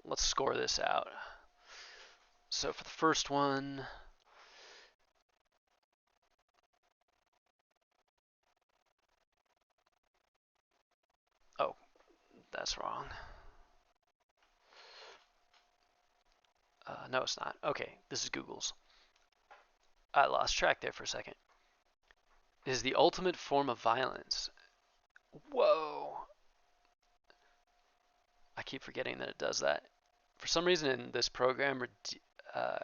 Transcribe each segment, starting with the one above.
let's score this out. So for the first one, oh, that's wrong. No, it's not. Okay, this is Google's. I lost track there for a second. Is the ultimate form of violence. Whoa. I keep forgetting that it does that. For some reason in this program, uh,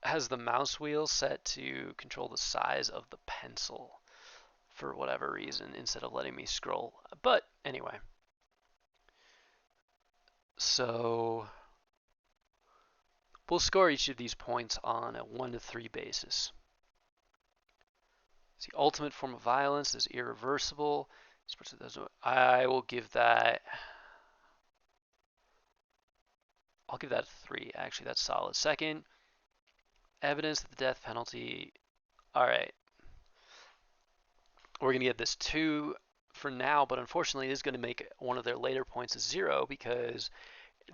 has the mouse wheel set to control the size of the pencil for whatever reason instead of letting me scroll. But anyway, so we'll score each of these points on a 1 to 3 basis. It's the ultimate form of violence is irreversible. I will give that. I'll give that a 3. Actually, that's solid. Second, evidence that the death penalty. All right, we're gonna give this 2 for now, but unfortunately, it is going to make one of their later points a 0 because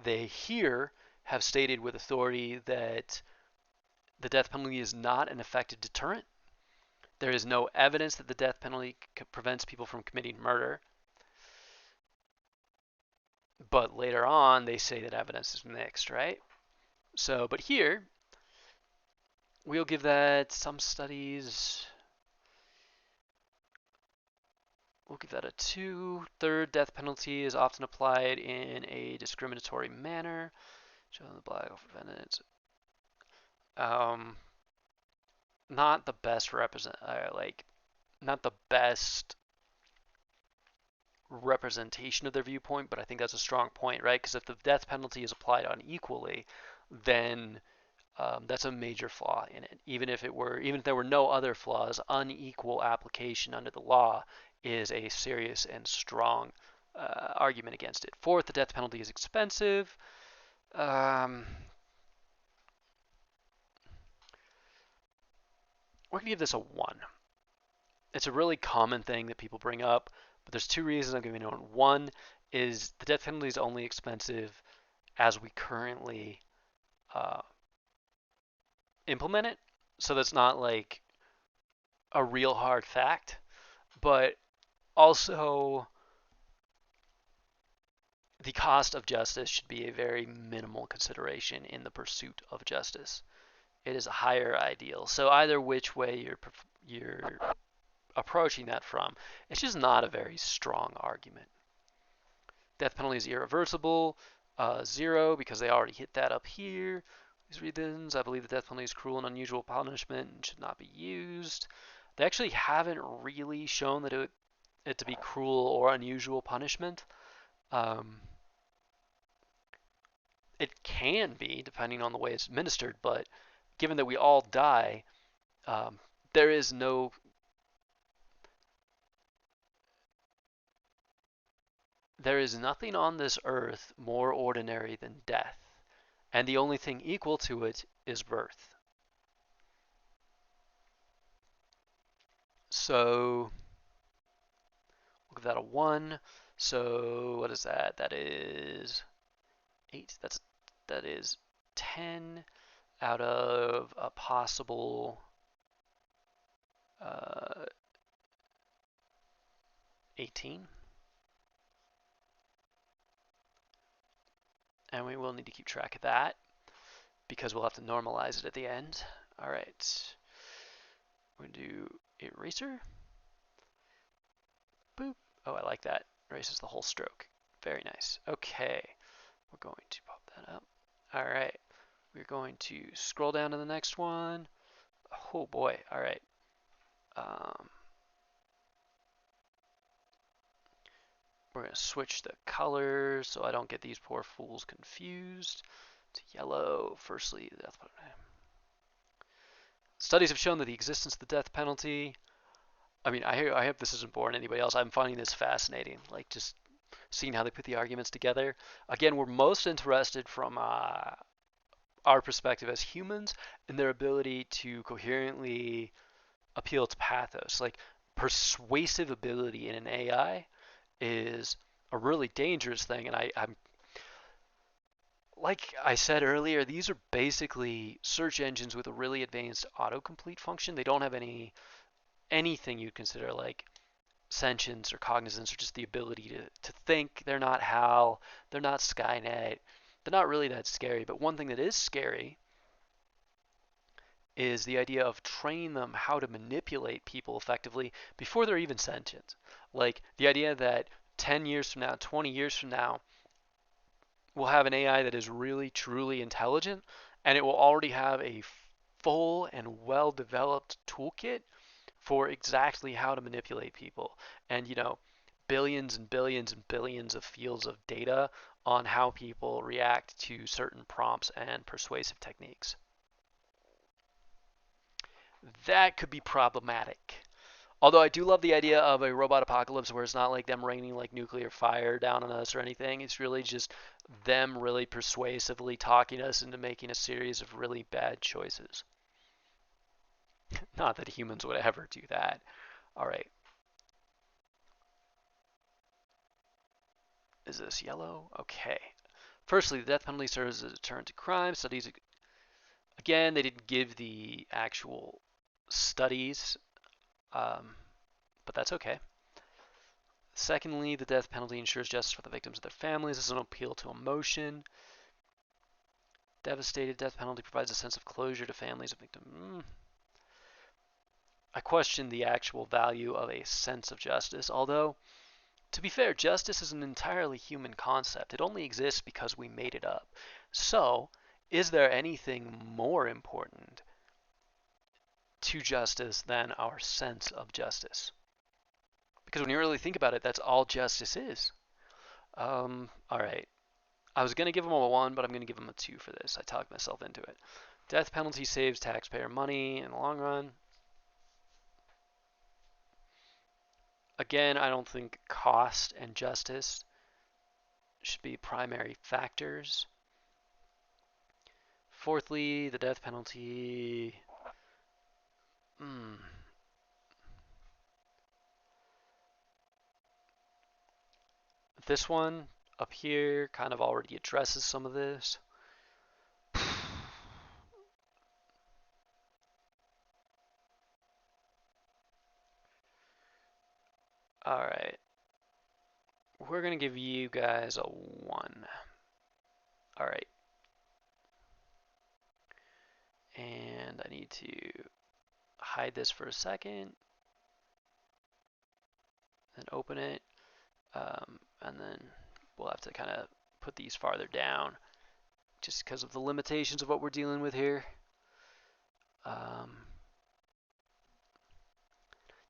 they here have stated with authority that the death penalty is not an effective deterrent. There is no evidence that the death penalty prevents people from committing murder. But later on, they say that evidence is mixed, right? So, but here, we'll give that some studies. We'll give that a 2. Third, death penalty is often applied in a discriminatory manner. Showing the black defendants. Not the best not the best representation of their viewpoint, but I think that's a strong point, right? Because if the death penalty is applied unequally, then that's a major flaw in it. Even if there were no other flaws, unequal application under the law is a serious and strong argument against it. Fourth, the death penalty is expensive. We're gonna give this a 1. It's a really common thing that people bring up, but there's 2 reasons I'm giving it a 1. One is the death penalty is only expensive as we currently implement it, so that's not like a real hard fact, but also the cost of justice should be a very minimal consideration in the pursuit of justice. It is a higher ideal. So either which way you're approaching that from, it's just not a very strong argument. Death penalty is irreversible. 0 because they already hit that up here. These reasons, I believe the death penalty is cruel and unusual punishment and should not be used. They actually haven't really shown that it to be cruel or unusual punishment. It can be, depending on the way it's administered, but given that we all die, there is nothing on this earth more ordinary than death, and the only thing equal to it is birth. So we'll give that a 1. So what is that? That is 8. That is 10 out of a possible 18. And we will need to keep track of that because we'll have to normalize it at the end. All right. We're going to do eraser. Boop. Oh, I like that. Erases the whole stroke. Very nice. Okay. We're going to pop that up. All right. We're going to scroll down to the next one. Oh boy. All right. We're going to switch the colors so I don't get these poor fools confused. To yellow. Firstly, the death penalty. Studies have shown that the existence of the death penalty. I mean, I hope this isn't boring anybody else. I'm finding this fascinating. Like just seeing how they put the arguments together. Again, we're most interested from our perspective as humans in their ability to coherently appeal to pathos. Like persuasive ability in an AI is a really dangerous thing, and Like I said earlier, these are basically search engines with a really advanced autocomplete function. They don't have anything you'd consider like sentience or cognizance or just the ability to think. They're not HAL, they're not Skynet, they're not really that scary. But one thing that is scary is the idea of training them how to manipulate people effectively before they're even sentient. Like the idea that 10 years from now, 20 years from now, we'll have an AI that is really truly intelligent and it will already have a full and well developed toolkit for exactly how to manipulate people. And, billions and billions and billions of fields of data on how people react to certain prompts and persuasive techniques. That could be problematic. Although I do love the idea of a robot apocalypse where it's not like them raining like nuclear fire down on us or anything. It's really just them really persuasively talking us into making a series of really bad choices. Not that humans would ever do that. All right. Is this yellow? Okay. Firstly, the death penalty serves as a deterrent to crime. Studies, again, they didn't give the actual studies, but that's okay. Secondly, the death penalty ensures justice for the victims and their families. This is an appeal to emotion. Devastated, death penalty provides a sense of closure to families of victims. I question the actual value of a sense of justice, although, to be fair, justice is an entirely human concept. It only exists because we made it up. So, is there anything more important to justice than our sense of justice? Because when you really think about it, that's all justice is. All right. I was going to give him a 1, but I'm going to give him a 2 for this. I talked myself into it. Death penalty saves taxpayer money in the long run. Again, I don't think cost and justice should be primary factors. Fourthly, the death penalty. This one up here kind of already addresses some of this. Alright. We're going to give you guys a 1. Alright. And I need to hide this for a second. Then open it. And then we'll have to kind of put these farther down just because of the limitations of what we're dealing with here.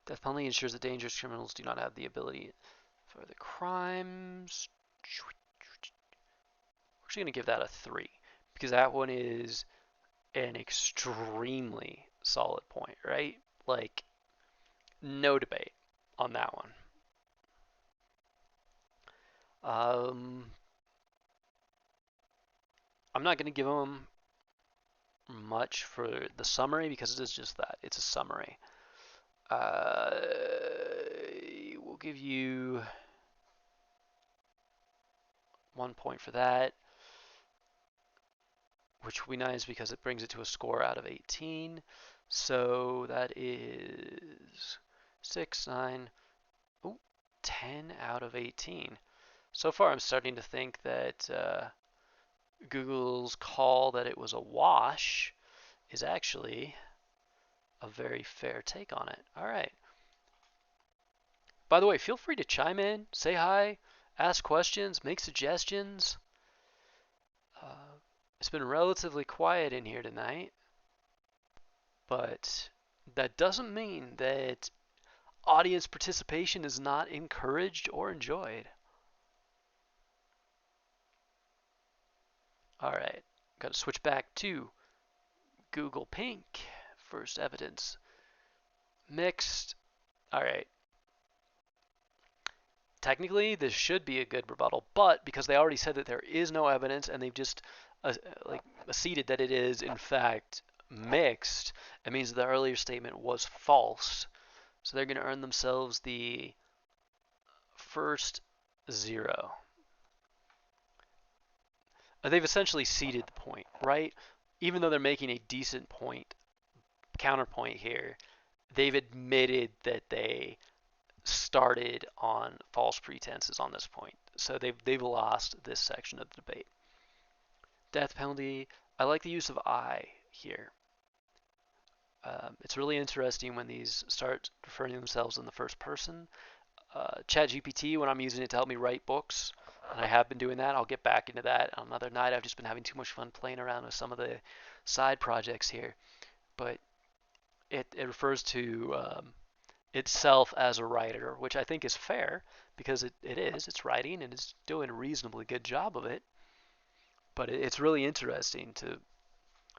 Death penalty ensures that dangerous criminals do not have the ability for the crimes. We're actually going to give that a 3 because that one is an extremely solid point, right? Like, no debate on that one. I'm not going to give them much for the summary because it is just that. It's a summary. We'll give you 1 point for that, which will be nice because it brings it to a score out of 18. So that is 6, 9, 10 out of 18. So far, I'm starting to think that Google's call that it was a wash is actually a very fair take on it. All right. By the way, feel free to chime in, say hi, ask questions, make suggestions. It's been relatively quiet in here tonight, but that doesn't mean that audience participation is not encouraged or enjoyed. All right, got to switch back to Google Pink. First evidence. Mixed. All right. Technically, this should be a good rebuttal, but because they already said that there is no evidence and they've just acceded that it is in fact mixed, it means the earlier statement was false. So they're going to earn themselves the first 0. they've essentially ceded the point, right? Even though they're making a decent point, counterpoint here, they've admitted that they started on false pretenses on this point. So they've lost this section of the debate. Death penalty. I like the use of I here. It's really interesting when these start referring to themselves in the first person. ChatGPT, when I'm using it to help me write books, and I have been doing that. I'll get back into that on another night. I've just been having too much fun playing around with some of the side projects here. But it refers to itself as a writer, which I think is fair because it is. It's writing and it's doing a reasonably good job of it. But it's really interesting to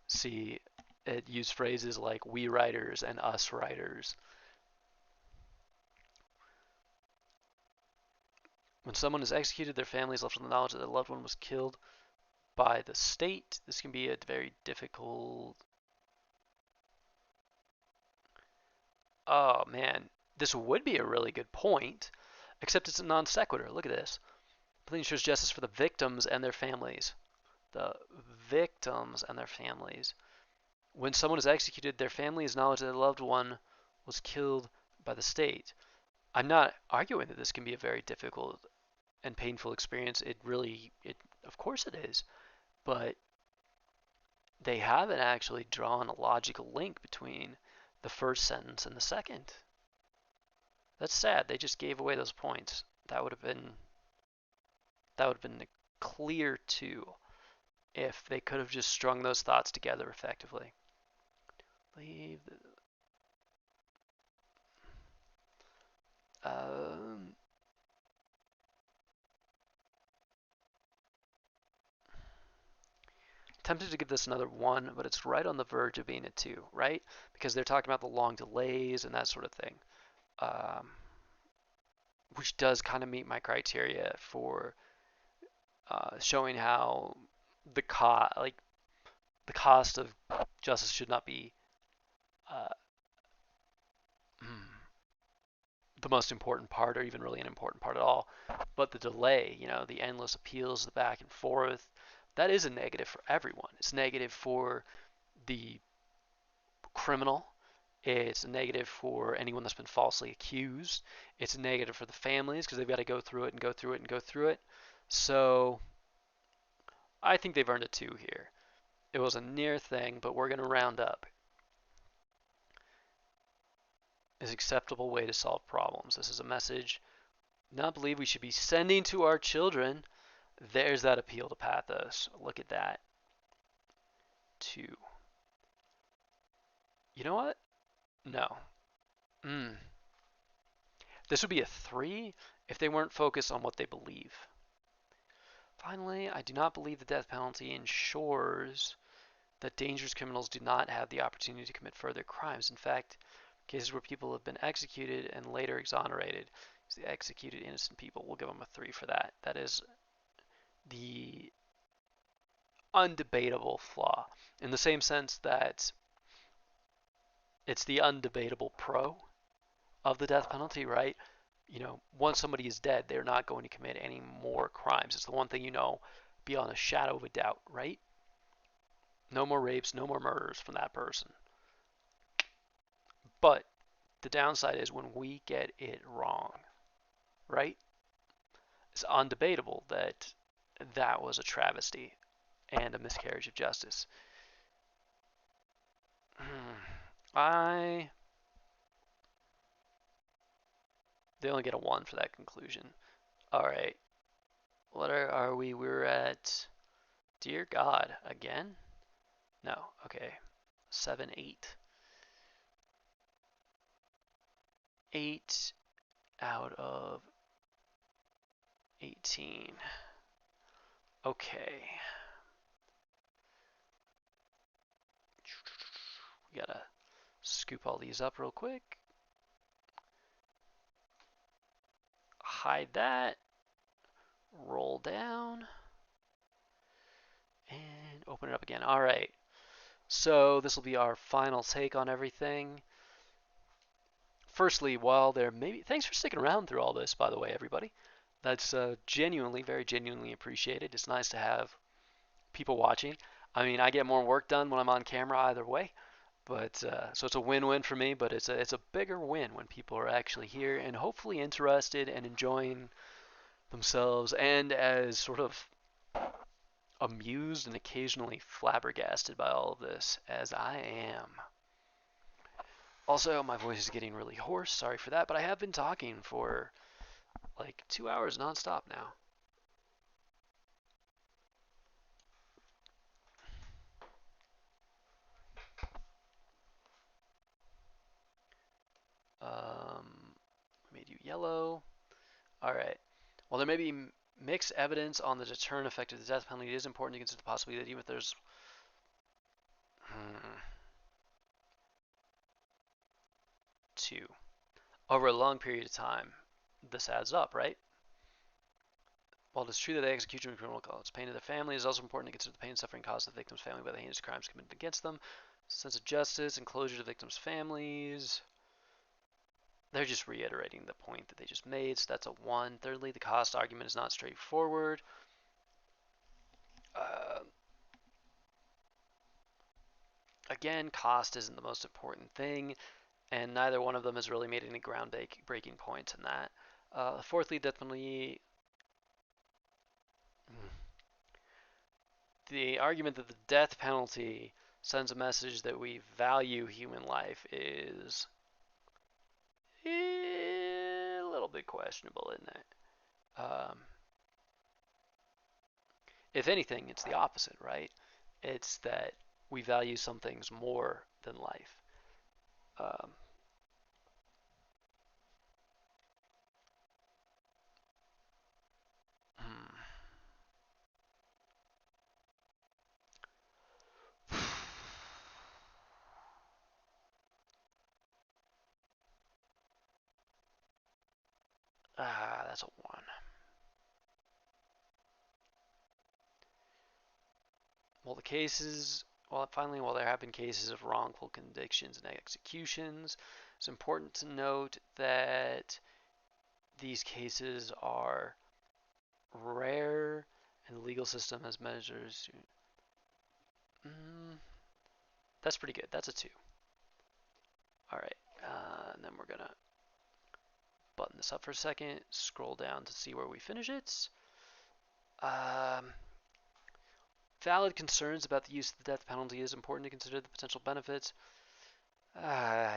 see it use phrases like we writers and us writers. When someone is executed, their family is left with the knowledge that their loved one was killed by the state. This can be a very difficult. Oh man, this would be a really good point, except it's a non sequitur. Look at this. Pleading ensures justice for the victims and their families. The victims and their families. When someone is executed, their family is knowledge that their loved one was killed by the state. I'm not arguing that this can be a very difficult and painful experience. Of course it is. But they haven't actually drawn a logical link between the first sentence and the second. That's sad. They just gave away those points. That would have been a clear two if they could have just strung those thoughts together effectively. Leave the, tempted to give this another 1, but it's right on the verge of being a 2, right? Because they're talking about the long delays and that sort of thing, um, which does kind of meet my criteria for showing how like the cost of justice should not be uh, the most important part, or even really an important part at all. But the delay, the endless appeals, the back and forth, that is a negative for everyone. It's negative for the criminal. It's a negative for anyone that's been falsely accused. It's a negative for the families because they've got to go through it and go through it and go through it. So I think they've earned a 2 here. It was a near thing, but we're going to round up. Is acceptable way to solve problems. This is a message not believe we should be sending to our children. There's that appeal to pathos. Look at that. 2. You know what? No. This would be a 3 if they weren't focused on what they believe. Finally, I do not believe the death penalty ensures that dangerous criminals do not have the opportunity to commit further crimes. In fact, cases where people have been executed and later exonerated, the executed innocent people, we'll give them a 3 for that. That is the undebatable flaw, in the same sense that it's the undebatable pro of the death penalty, right? Once somebody is dead, they're not going to commit any more crimes. It's the one thing beyond a shadow of a doubt, right? No more rapes, no more murders from that person. But the downside is when we get it wrong, right? It's undebatable that that was a travesty and a miscarriage of justice. They only get a 1 for that conclusion. All right. What are we? We're at, dear God, again? No. Okay. 7, 8. 8 out of 18. Okay. We gotta scoop all these up real quick. Hide that. Roll down. And open it up again. All right. So this will be our final take on everything. Firstly, while there may be, thanks for sticking around through all this, by the way, everybody. That's genuinely, very genuinely appreciated. It's nice to have people watching. I mean, I get more work done when I'm on camera either way, but so it's a win-win for me. But it's a bigger win when people are actually here and hopefully interested and enjoying themselves and as sort of amused and occasionally flabbergasted by all of this as I am. Also, my voice is getting really hoarse. Sorry for that, but I have been talking for like 2 hours nonstop now. We made you yellow. All right. While there may be mixed evidence on the deterrent effect of the death penalty, it is important to consider the possibility that even if there's two over a long period of time, this adds up, right? While it is true that the execution of a criminal causes pain to their family, it is also important to consider the pain and suffering caused to the victim's family by the heinous crimes committed against them. Sense of justice and closure to victims' families. They're just reiterating the point that they just made, so that's a 1. Thirdly, the cost argument is not straightforward. Uh, Again, cost isn't the most important thing, and neither one of them has really made any ground-breaking points in that. Fourthly, definitely the argument that the death penalty sends a message that we value human life is a little bit questionable, isn't it? If anything, it's the opposite, right? It's that we value some things more than life. Um, hmm. That's a 1. While there have been cases of wrongful convictions and executions, it's important to note that these cases are rare, and the legal system has measures. Mm, that's pretty good. That's a 2. All right, and then we're gonna button this up for a second. Scroll down to see where we finish it. Um, Valid concerns about the use of the death penalty. It is important to consider the potential benefits. Yeah.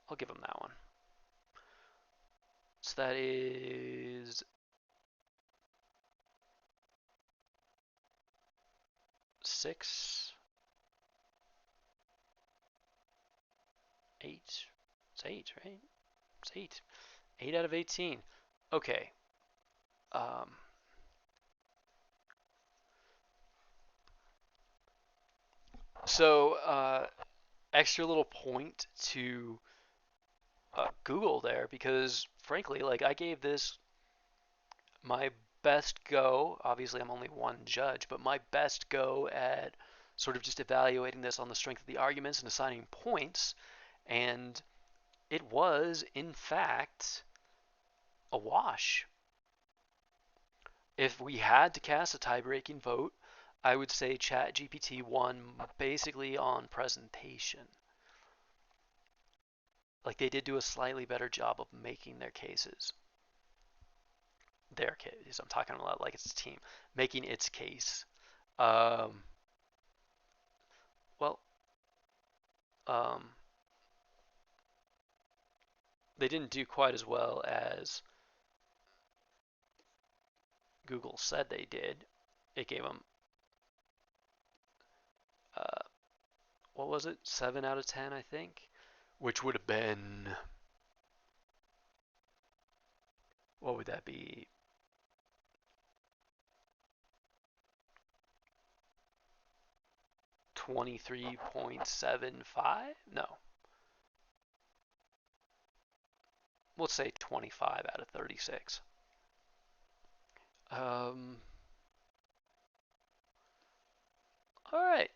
I'll give him that one. So that is 6, 8. It's 8, right? It's 8. 8 out of 18. Okay. Um, so, extra little point to Google there because, frankly, like I gave this my best go. Obviously, I'm only one judge, but my best go at sort of just evaluating this on the strength of the arguments and assigning points. And it was, in fact, a wash. If we had to cast a tie-breaking vote, I would say ChatGPT won basically on presentation. Like they did do a slightly better job of making their cases. Their case. I'm talking a lot like it's a team making its case. Um, well, um, they didn't do quite as well as Google said they did. It gave them, uh, what was it, 7 out of 10, I think, which would have been, what would that be? 23.75? No, we'll say 25 out of 36. Um, all right.